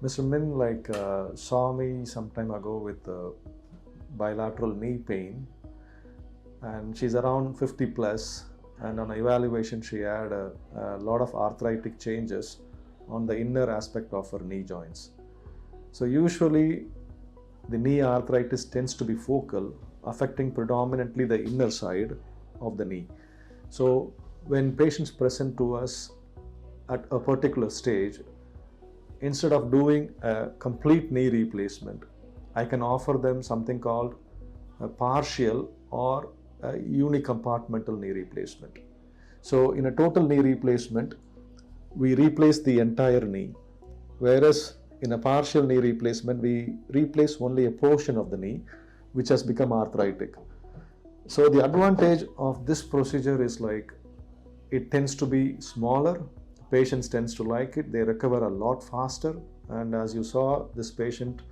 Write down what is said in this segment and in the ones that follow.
Mr. Minh saw me some time ago with bilateral knee pain, and she's around 50 plus, and on evaluation she had a lot of arthritic changes on the inner aspect of her knee joints. So usually the knee arthritis tends to be focal, affecting predominantly the inner side of the knee. So when patients present to us at a particular stage, instead of doing a complete knee replacement, I can offer them something called a partial or a unicompartmental knee replacement. So in a total knee replacement, we replace the entire knee, whereas in a partial knee replacement, we replace only a portion of the knee which has become arthritic. So the advantage of this procedure is it tends to be smaller, patients tends to like it, they recover a lot faster, and as you saw, this patient,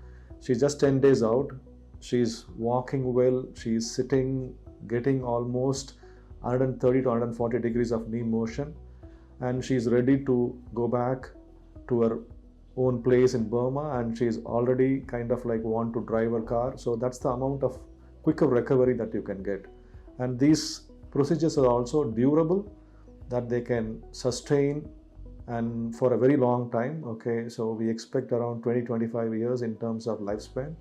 she's just 10 days out, she's walking well, she's sitting, getting almost 130 to 140 degrees of knee motion, and she's ready to go back to her own place in Burma, and she's already want to drive her car. So that's the amount of quicker recovery that you can get. And these procedures are also durable, that they can sustain and for a very long time. Okay, so we expect around 20-25 years in terms of lifespan.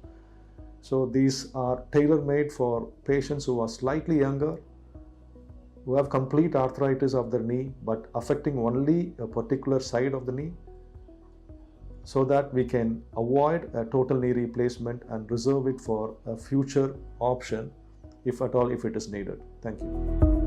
So these are tailor-made for patients who are slightly younger, who have complete arthritis of their knee but affecting only a particular side of the knee, so that we can avoid a total knee replacement and reserve it for a future option if at all, if it is needed. Thank you.